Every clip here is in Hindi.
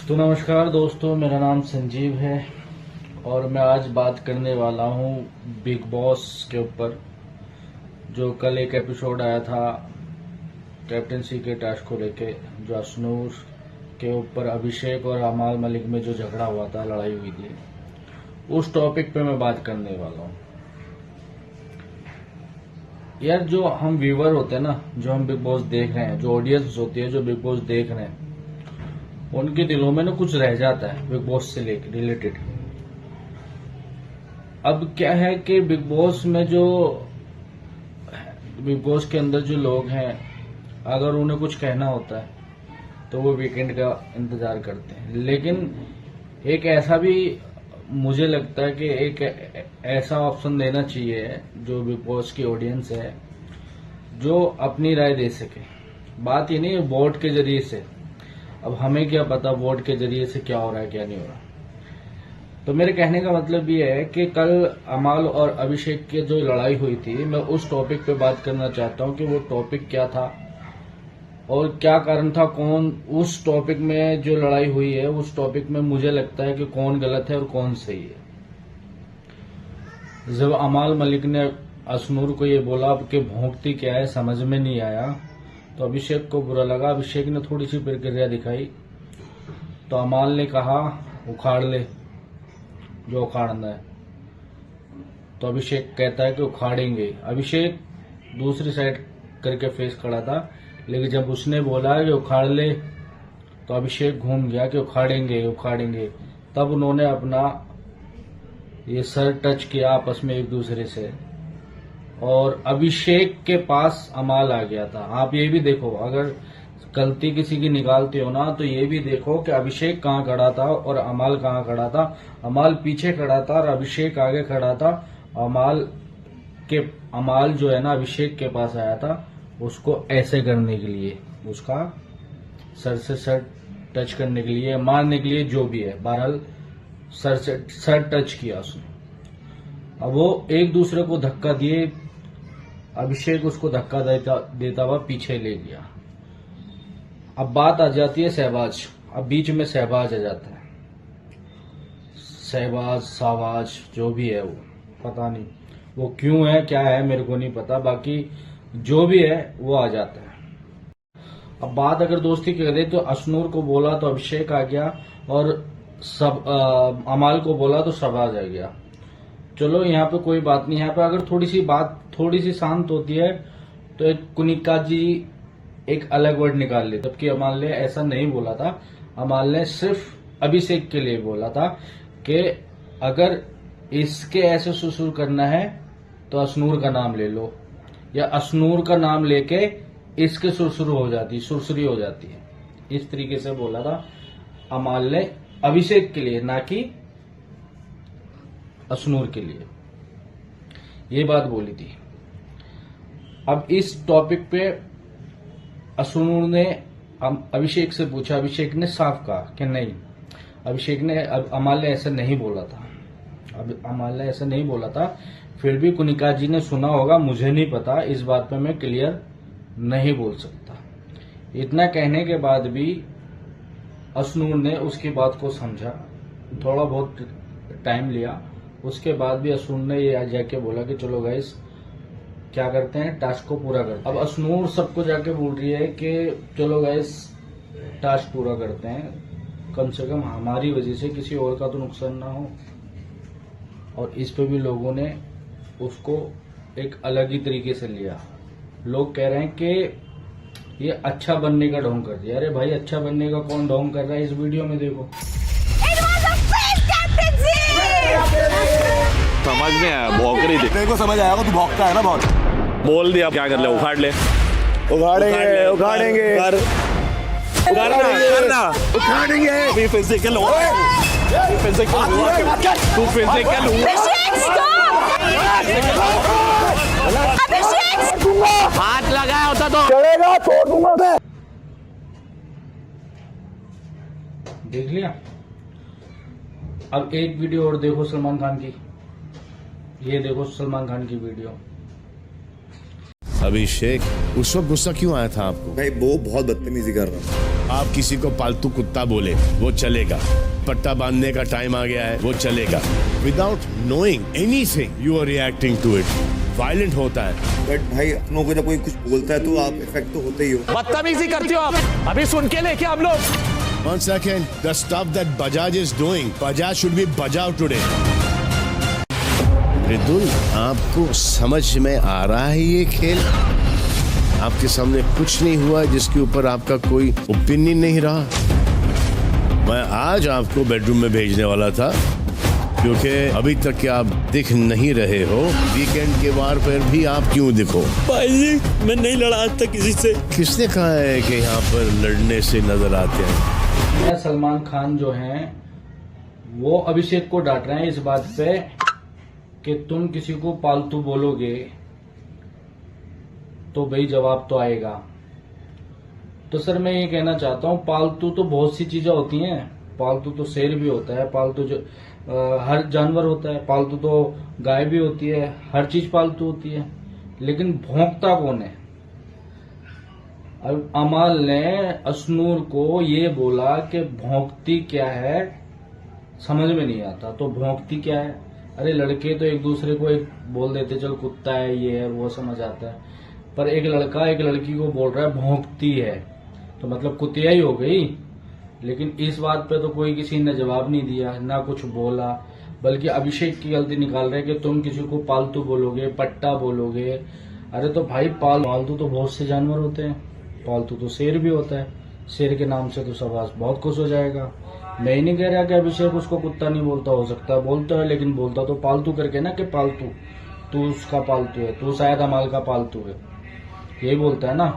तो नमस्कार दोस्तों, मेरा नाम संजीव है और मैं आज बात करने वाला हूं बिग बॉस के ऊपर। जो कल एक एपिसोड आया था कैप्टनसी के टास्क को लेके, जो अशनूर के ऊपर अभिषेक और अमाल मलिक में जो झगड़ा हुआ था, लड़ाई हुई थी, उस टॉपिक पे मैं बात करने वाला हूं। यार, जो हम व्यूवर होते हैं ना, जो हम बिग बॉस देख रहे हैं, जो ऑडियंस होती है जो बिग बॉस देख रहे हैं, उनके दिलों में ना कुछ रह जाता है बिग बॉस से रिलेटेड। अब क्या है कि बिग बॉस के अंदर जो लोग हैं, अगर उन्हें कुछ कहना होता है तो वो वीकेंड का इंतजार करते हैं। लेकिन एक ऐसा भी मुझे लगता है कि एक ऐसा ऑप्शन देना चाहिए जो बिग बॉस की ऑडियंस है, जो अपनी राय दे सके। बात ये नहीं वोट के जरिए से। अब हमें क्या पता वोट के जरिए से क्या हो रहा है क्या नहीं हो रहा। तो मेरे कहने का मतलब ये है कि कल अमाल और अभिषेक की जो लड़ाई हुई थी, मैं उस टॉपिक पे बात करना चाहता हूं कि वो टॉपिक क्या था और क्या कारण था। कौन उस टॉपिक में जो लड़ाई हुई है, उस टॉपिक में मुझे लगता है कि कौन गलत है और कौन सही है। जब अमाल मलिक ने अशनूर को ये बोला कि भौंकती क्या है, समझ में नहीं आया, तो अभिषेक को बुरा लगा। अभिषेक ने थोड़ी सी प्रतिक्रिया दिखाई तो अमाल ने कहा उखाड़ ले जो उखाड़ना है। तो अभिषेक कहता है कि उखाड़ेंगे। अभिषेक दूसरी साइड करके फेस खड़ा था, लेकिन जब उसने बोला कि उखाड़ ले तो अभिषेक घूम गया कि उखाड़ेंगे उखाड़ेंगे। तब उन्होंने अपना ये सर टच किया आपस में एक दूसरे से, और अभिषेक के पास अमाल आ गया था। आप ये भी देखो, अगर गलती किसी की निकालते हो ना, तो ये भी देखो कि अभिषेक कहाँ खड़ा था और अमाल कहाँ खड़ा था। अमाल पीछे खड़ा था और अभिषेक आगे खड़ा था। अमाल जो है ना, अभिषेक के पास आया था उसको ऐसे करने के लिए, उसका सर से सर टच करने के लिए, मारने के लिए, जो भी है। बहरहाल सर से सर टच किया उसने। अब वो एक दूसरे को धक्का दिए। अभिषेक उसको धक्का देता हुआ पीछे ले गया। अब बात आ जाती है शहबाज। अब बीच में शहबाज आ जाता है। शहबाज जो भी है, वो पता नहीं वो क्यों है, क्या है, मेरे को नहीं पता। बाकी जो भी है वो आ जाता है। अब बात अगर दोस्ती की करें तो अशनूर को बोला तो अभिषेक आ गया, और अमाल को बोला तो शहबाज आ गया। चलो, यहाँ पे कोई बात नहीं। यहाँ पे अगर बात थोड़ी सी शांत होती है तो एक कुनिका जी एक अलग वर्ड निकाल ले, जबकि अमाल ने ऐसा नहीं बोला था। अमाल ने सिर्फ अभिषेक के लिए बोला था कि अगर इसके ऐसे सुसुर करना है तो अशनूर का नाम ले लो, या अशनूर का नाम लेके इसके सुरसुरी हो जाती है। इस तरीके से बोला था अमाल ने अभिषेक के लिए, ना कि अशनूर के लिए। ये बात बोली थी। अब इस टॉपिक पे अशनूर ने अभिषेक से पूछा। अभिषेक ने साफ कहा कि नहीं, अमाल ने ऐसा नहीं बोला था। अब अमाल ने ऐसा नहीं बोला था। फिर भी कुनिका जी ने सुना होगा, मुझे नहीं पता। इस बात पे मैं क्लियर नहीं बोल सकता। इतना कहने के बाद भी अशनूर ने उसकी बात को समझा, थोड़ा बहुत टाइम लिया। उसके बाद भी अशनूर ने ये जाके बोला कि चलो गाइस, क्या करते हैं, टास्क को पूरा करते हैं। अब अशनूर सबको जाके बोल रही है कि चलो गाइस, टास्क पूरा करते हैं, कम से कम हमारी वजह से किसी और का तो नुकसान ना हो। और इस पे भी लोगों ने उसको एक अलग ही तरीके से लिया। लोग कह रहे हैं कि ये अच्छा बनने का ढोंग कर दिया। अरे भाई, अच्छा बनने का कौन ढोंग कर रहा है, इस वीडियो में देखो। समझ में आया, भौंक रही थी। तेरे को समझ आया, तू भौंकता है ना बहुत। बोल दिया, क्या कर ले, उखाड़ ले। उखाड़ेंगे उखाड़ेंगे उखाड़ेंगे। अभी फिजिकल हो, फिजिकल हुआ, तू फिजिकल हुआ। हाथ लगाया होता तो चलेगा, छोड़ दूंगा मैं। देख लिया। अब एक वीडियो और देखो सलमान खान की। ये देखो सलमान खान की वीडियो। अभिषेक, उस वक्त गुस्सा क्यों आया था आपको? भाई वो बहुत बदतमीजी कर रहा था। आप किसी को पालतू कुत्ता बोले, वो चलेगा। पट्टा बांधने का टाइम आ गया है, वो चलेगा। Without knowing anything you are reacting to it. Violent होता है। बट भाई अपनों को जब कोई कुछ बोलता है तो आप इफेक्ट तो होते ही हो। बदतमीजी करते हो आप। अभी सुन के लेके हम लोग। One second, the stuff that Bajaj is doing, Bajaj should be Bajaj today. मृदुल, आपको समझ में आ रहा है ये खेल? आपके सामने कुछ नहीं हुआ जिसके ऊपर आपका कोई ओपिनियन नहीं रहा। मैं आज आपको बेडरूम में भेजने वाला था क्योंकि अभी तक के आप दिख नहीं रहे हो। वीकेंड के वार पर भी आप क्यों दिखो? भाई जी, मैं नहीं लड़ा आज तक किसी से। किसने कहा है कि यहाँ पर लड़ने से नजर आते हैं? सलमान खान जो हैं वो अभिषेक को डांट रहे हैं इस बात पे कि तुम किसी को पालतू बोलोगे तो भाई जवाब तो आएगा। तो सर मैं ये कहना चाहता हूँ, पालतू तो बहुत सी चीजें होती हैं। पालतू तो शेर भी होता है, पालतू जो हर जानवर होता है, पालतू तो गाय भी होती है, हर चीज पालतू होती है। लेकिन भौंकता कौन है? अब अमाल ने असनूर को ये बोला कि भौंकती क्या है, समझ में नहीं आता। तो भौंकती क्या है? अरे लड़के तो एक दूसरे को एक बोल देते, चल कुत्ता है, ये है, वो समझ आता है। पर एक लड़का एक लड़की को बोल रहा है भौंकती है, तो मतलब कुतिया ही हो गई। लेकिन इस बात पे तो कोई किसी ने जवाब नहीं दिया, ना कुछ बोला, बल्कि अभिषेक की गलती निकाल रहे कि तुम किसी को पालतू बोलोगे, पट्टा बोलोगे। अरे तो भाई पालतू तो बहुत से जानवर होते हैं, पालतू तो शेर भी होता है। शेर के नाम से तो सवास बहुत खुश हो जाएगा। मैं ही नहीं कह रहा कि अभिषेक उसको कुत्ता नहीं बोलता, हो सकता है बोलता है, लेकिन बोलता तो पालतू करके ना, कि पालतू, तू उसका पालतू है, तू शायद अमाल का पालतू है, यही बोलता है ना।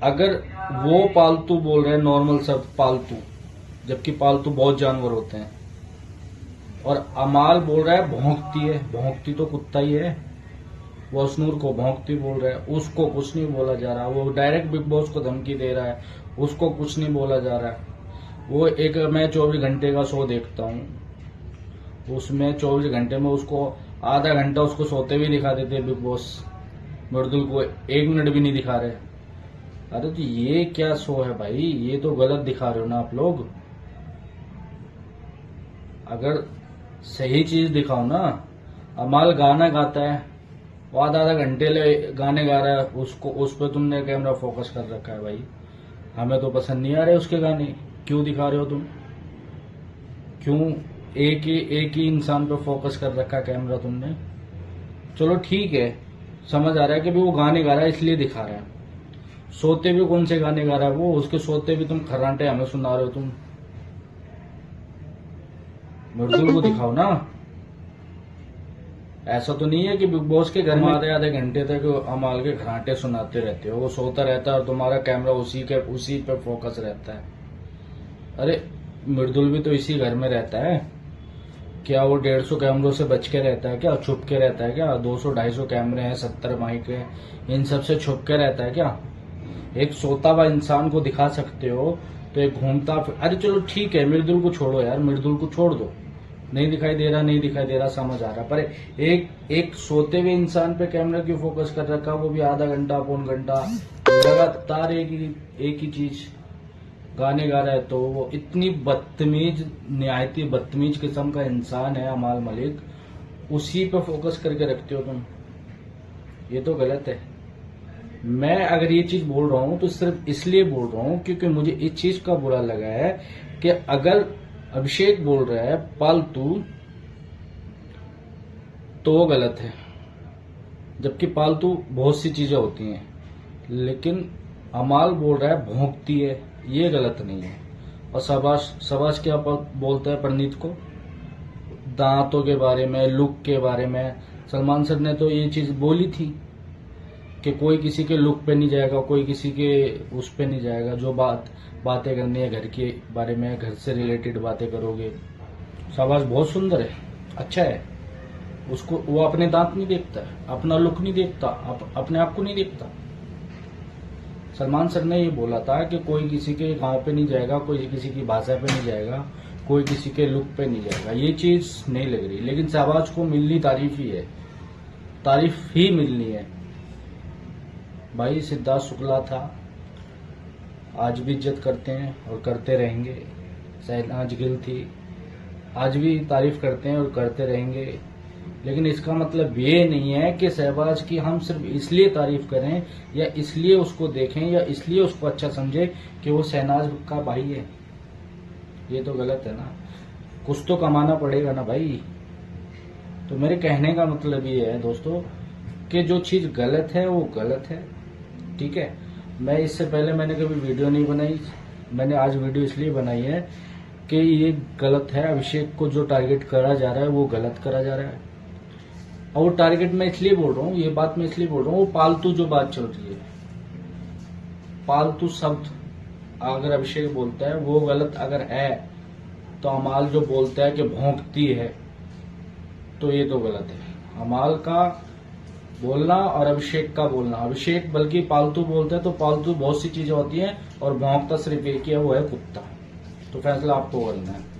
अगर वो पालतू बोल रहे हैं नॉर्मल सब पालतू, जबकि पालतू बहुत जानवर होते हैं, और अमाल बोल रहा है भौंकती है, भौंकती तो कुत्ता ही है। वो असनूर को भौंकती बोल रहा है, उसको कुछ नहीं बोला जा रहा। वो डायरेक्ट बिग बॉस को धमकी दे रहा है, उसको कुछ नहीं बोला जा रहा है। वो एक, मैं 24 घंटे का शो देखता हूँ, उसमें 24 घंटे में उसको आधा घंटा उसको सोते हुए दिखा देते बिग बॉस। मृदुल को 1 मिनट भी नहीं दिखा रहे। अरे तो ये क्या शो है भाई? ये तो गलत दिखा रहे हो ना आप लोग। अगर सही चीज दिखाओ ना। अमाल गाना गाता है, वो आधा घंटे ले गाने गा रहा है, उसको उस पर तुमने कैमरा फोकस कर रखा है। भाई हमें तो पसंद नहीं आ रहे उसके गाने, क्यों दिखा रहे हो तुम? क्यों एक ही इंसान पे फोकस कर रखा कैमरा तुमने? चलो ठीक है, समझ आ रहा है कि भी वो गाने गा रहा है इसलिए दिखा रहा है। सोते भी कौन से गाने गा रहा है वो? उसके सोते भी तुम खर्राटे हमें सुना रहे हो तुम। मृदुल को दिखाओ ना। ऐसा तो नहीं है कि बिग बॉस के घर में आधे घंटे तक अमाल के खराटे सुनाते रहते हो, वो सोता रहता है और तुम्हारा कैमरा उसी पे फोकस रहता है। अरे मृदुल भी तो इसी घर में रहता है क्या? वो 150 कैमरों से बच के रहता है क्या? छुप के रहता है क्या? 200-250 कैमरे हैं, 70 माइक है, इन सब से छुप के रहता है क्या? एक सोता हुआ इंसान को दिखा सकते हो तो एक घूमता। अरे चलो ठीक है, मृदुल को छोड़ो यार, मृदुल को छोड़ दो, नहीं दिखाई दे रहा, समझ आ रहा। पर एक सोते हुए इंसान पे कैमरा क्यों फोकस कर रखा? वो भी आधा घंटा, पौन घंटा लगातार एक ही चीज गाने गा रहा है। तो वो इतनी बदतमीज, निहायती बदतमीज किस्म का इंसान है अमाल मलिक, उसी पे फोकस करके रखते हो तुम। ये तो गलत है। मैं अगर ये चीज बोल रहा हूं तो सिर्फ इसलिए बोल रहा हूं क्योंकि मुझे इस चीज का बुरा लगा है कि अगर अभिषेक बोल रहा है पालतू तो वो गलत है, जबकि पालतू बहुत सी चीजें होती हैं। लेकिन अमाल बोल रहा है भौंकती है, ये गलत नहीं है। और शबाश क्या बोलता है परनीत को? दांतों के बारे में, लुक के बारे में। सलमान सर ने तो ये चीज बोली थी कि कोई किसी के लुक पे नहीं जाएगा, कोई किसी के उस पे नहीं जाएगा। जो बातें करनी है घर के बारे में, घर से रिलेटेड बातें करोगे। शाबाश, बहुत सुंदर है, अच्छा है। उसको वो अपने दांत नहीं देखता, अपना लुक नहीं देखता, अपने आप को नहीं देखता। सलमान सर ने ये बोला था कि कोई किसी के गांव पे नहीं जाएगा, कोई किसी की भाषा पे नहीं जाएगा, कोई किसी के लुक पे नहीं जाएगा। ये चीज नहीं लग रही। लेकिन शाबाश को मिलनी तारीफ ही है, तारीफ ही मिलनी है। भाई सिद्धार्थ शुक्ला था, आज भी इज्जत करते हैं और करते रहेंगे। शहनाज गिल थी, आज भी तारीफ करते हैं और करते रहेंगे। लेकिन इसका मतलब ये नहीं है कि शहबाज की हम सिर्फ इसलिए तारीफ करें या इसलिए उसको देखें या इसलिए उसको अच्छा समझे कि वो शहनाज का भाई है। ये तो गलत है ना, कुछ तो कमाना पड़ेगा ना भाई। तो मेरे कहने का मतलब ये है दोस्तों कि जो चीज गलत है वो गलत है, ठीक है। मैं इससे पहले मैंने कभी वीडियो नहीं बनाई, मैंने आज वीडियो इसलिए बनाई है कि ये गलत है। अभिषेक को जो टारगेट करा जा रहा है वो गलत करा जा रहा है। और वो टारगेट मैं इसलिए बोल रहा हूँ, ये बात मैं इसलिए बोल रहा हूँ, वो पालतू जो बात चल रही है, पालतू शब्द अगर अभिषेक बोलता है वो गलत अगर है, तो अमाल जो बोलता है कि भौंकती है, तो ये तो गलत है। अमाल का बोलना और अभिषेक का बोलना, अभिषेक बल्कि पालतू बोलता है, तो पालतू बहुत सी चीजें होती हैं और भौंकता सिर्फ एक ही है, वो है कुत्ता। तो फैसला आपको करना है।